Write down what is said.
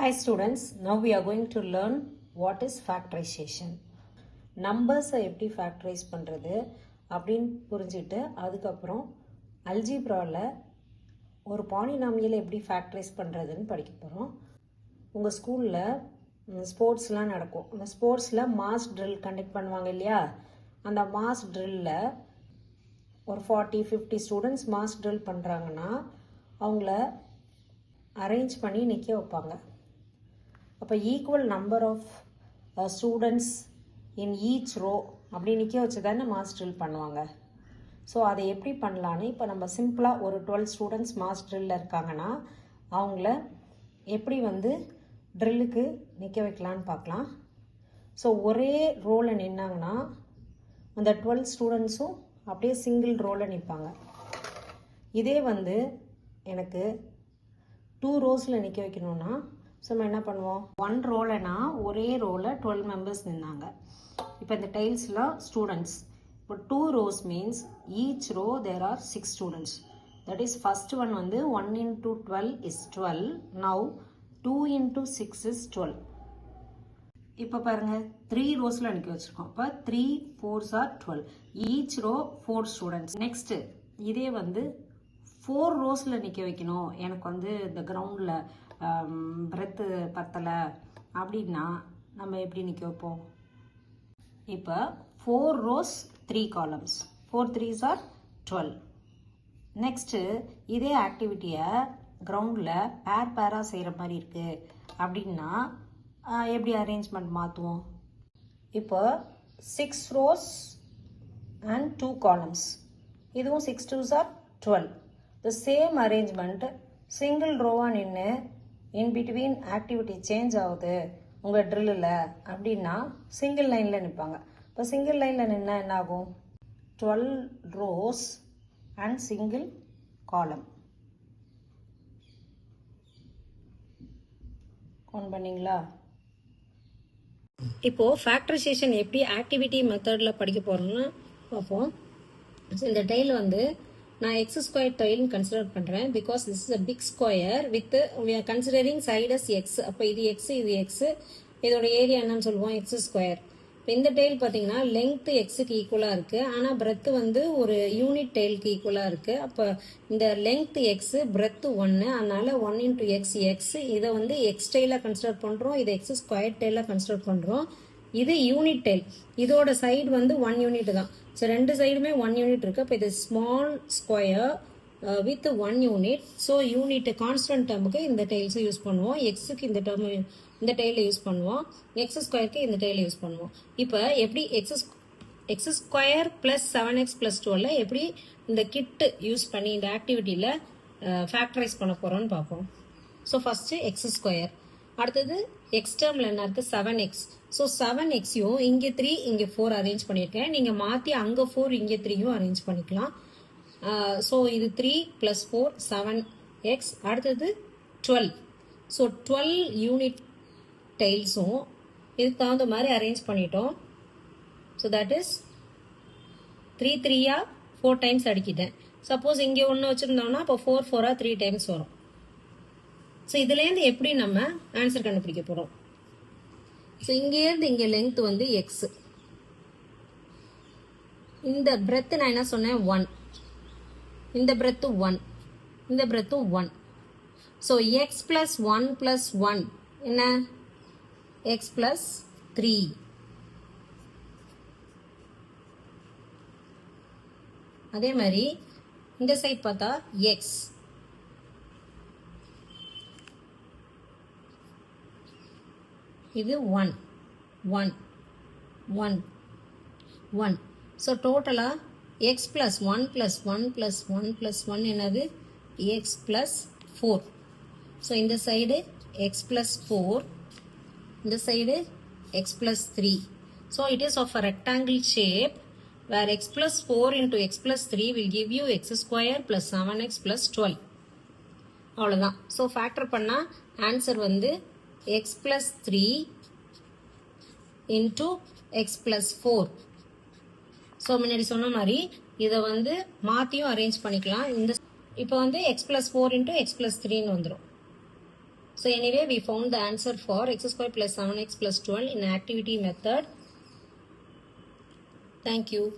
Hi students, now we are going to learn what is factorization. Numbers எப்படி factorize பண்றது அப்படின்னு புரிஞ்சிட்டு அதுக்கப்புறம் அல்ஜிப்ராவில் ஒரு பாலினாமியல் எப்படி factorize பண்றதுன்னு படிக்க போகிறோம். உங்கள் ஸ்கூலில் ஸ்போர்ட்ஸ்லாம் நடக்கும். அந்த ஸ்போர்ட்ஸில் மாஸ் ட்ரில் கண்டக்ட் பண்ணுவாங்க இல்லையா, அந்த மாஸ் ட்ரில்லில் ஒரு 40-50 ஸ்டூடெண்ட்ஸ் மாஸ் ட்ரில் பண்ணுறாங்கன்னா அவங்கள அரேஞ்ச் பண்ணி நிற்க வைப்பாங்க. அப்போ equal number of students in each row அப்படி நிற்க வச்சு தானே மாஸ் ட்ரில் பண்ணுவாங்க. ஸோ அதை எப்படி பண்ணலான்னு இப்போ நம்ம சிம்பிளாக ஒரு 12 ஸ்டூடெண்ட்ஸ் மாஸ் ட்ரில்லில் இருக்காங்கன்னா அவங்கள எப்படி ட்ரில்லுக்கு நிற்க வைக்கலான்னு பார்க்கலாம். ஸோ ஒரே ரோவில் நின்னாங்கன்னா அந்த 12 ஸ்டூடெண்ட்ஸும் அப்படியே சிங்கிள் ரோவில் நிற்பாங்க. இதே எனக்கு 2 ரோஸில் நிற்க வைக்கணும்னா ஸோ நம்ம என்ன பண்ணுவோம், 1 ரோலனா ஒரே ரோவில் 12 மெம்பர்ஸ் நின்னாங்க. இப்போ இந்த டைல்ஸ்லாம் ஸ்டூடெண்ட்ஸ். இப்போ 2 rows means each row there are 6 students. That is first one 1 into 12 is 12. Now 2 into 6 is 12. இப்போ பாருங்க 3 ரோஸில் நிற்க வச்சுருக்கோம். இப்போ 3 4s are 12. Each row 4 students. Next இதே 4 ரோஸில் நிற்க வைக்கணும், எனக்கு இந்த கிரவுண்டில் பிரெத்து பத்தலை அப்படின்னா நம்ம எப்படி நிற்க வைப்போம். இப்போ 4 rows 3 columns. 4 3s are 12. Next இதே ஆக்டிவிட்டியை கிரவுண்டில் பேராக செய்கிற மாதிரி இருக்குது அப்படின்னா எப்படி அரேஞ்ச்மெண்ட் மாற்றுவோம். இப்போ 6 rows and 2 columns. இதுவும் 6 2s are 12. The same arrangement single ரோவாக நின்று in between activity சேஞ்ச் ஆகுது உங்கள் ட்ரில்லில் அப்படின்னா சிங்கிள் லைனில் நிற்பாங்க. இப்போ சிங்கிள் லைனில் நின்னா என்ன ஆகும், 12 rows and single column. Count பண்ணிங்களா? இப்போது ஃபேக்டரைசேஷன் எப்படி ஆக்டிவிட்டி மெத்தடில் படிக்க போகிறோம்னு பார்ப்போம். இந்த டைல் நான் எக்ஸ் ஸ்கொயர் டைல்னு கன்சிடர் பண்ணுறேன். Because this is a big square with we are considering side as x. அப்போ இது எக்ஸ் இது எக்ஸ், இதோட ஏரியா என்னன்னு சொல்லுவோம் எக்ஸ் ஸ்கொயர். இப்போ இந்த டைல் பார்த்தீங்கன்னா லெங்க்த் எக்ஸுக்கு ஈக்குவலாக இருக்குது, ஆனால் பிரெத்து ஒரு யூனிட் டைலுக்கு ஈக்குவலாக இருக்குது. அப்போ இந்த லெங்க்த் எக்ஸு பிரெத்து 1, அதனால 1 into எக்ஸ் எக்ஸ். இதை எக்ஸ் டைலாக கன்சிடர் பண்ணுறோம், இதை எக்ஸ் ஸ்கொயர் டைலாக கன்சிடர் பண்ணுறோம். இது யூனிட் டைல், இதோட சைடு 1 யூனிட் தான். ஸோ 2 சைடுமே 1 யூனிட் இருக்கு. அப்போ இது small square with 1 unit. So unit constant டேர்முக்கு இந்த டைல்ஸை யூஸ் பண்ணுவோம். எக்ஸுக்கு இந்த டேர்ம் இந்த டைலை யூஸ் பண்ணுவோம், எக்ஸ் ஸ்கொயருக்கு இந்த டைலை யூஸ் பண்ணுவோம். இப்போ எப்படி X square plus 7x plus 12 எப்படி இந்த கிட் யூஸ் பண்ணி இந்த ஆக்டிவிட்டியில் ஃபேக்டரைஸ் பண்ண போகிறோம்னு பார்ப்போம். ஸோ ஃபர்ஸ்ட்டு எக்ஸ் ஸ்கொயர், அடுத்தது எக்ஸ் டேர்மில் என்ன இருக்குது 7x. ஸோ 7xயும் இங்கே 3 இங்கே 4 அரேஞ்ச் பண்ணியிருக்கேன். நீங்கள் மாற்றி அங்கே 4 இங்கே 3யும் அரேஞ்ச் பண்ணிக்கலாம். ஸோ இது 3 + 4 7x. அடுத்தது 12. ஸோ 12 யூனிட் டைல்ஸும் இதுக்கு தகுந்த மாதிரி அரேஞ்ச் பண்ணிட்டோம். ஸோ தட் இஸ் 3 3 4 டைம்ஸ் அடிக்கிட்டேன். சப்போஸ் இங்கே ஒன்று வச்சுருந்தோம்னா அப்போ 4 4 3 டைம்ஸ் வரும். ஸோ இதுலேருந்து எப்படி நம்ம ஆன்சர் கண்டுபிடிக்க போகிறோம். ஸோ இங்கேருந்து இங்கே லெங்த் எக்ஸ், இந்த பிரெத்து நான் என்ன சொன்னேன் 1, இந்த பிரெத்து 1, இந்த breadth 1. So X plus 1 plus 1 என்ன, எக்ஸ் பிளஸ் 3. அதே மாதிரி இந்த சைட் பார்த்தா எக்ஸ், இது 1 1 1 1. ஸோ டோட்டலாக x plus 1 plus 1 plus 1 plus 1 என்னது எக்ஸ் பிளஸ் 4. ஸோ இந்த சைடு எக்ஸ் பிளஸ் 4, இந்த side x plus 3. So it is of a rectangle shape where x plus 4 into x plus 3 will give you x square plus 7x plus 12. அவ்வளோதான். So factor பண்ணால் answer x plus 3 into x plus 4. So முன்னாடி சொன்ன மாதிரி இதை மாற்றியும் arrange பண்ணிக்கலாம். இந்த இப்போ x plus 4 into x plus 3ன்னு வந்துடும். So anyway, we found the answer for x square plus 7x plus 12 in activity method. Thank you.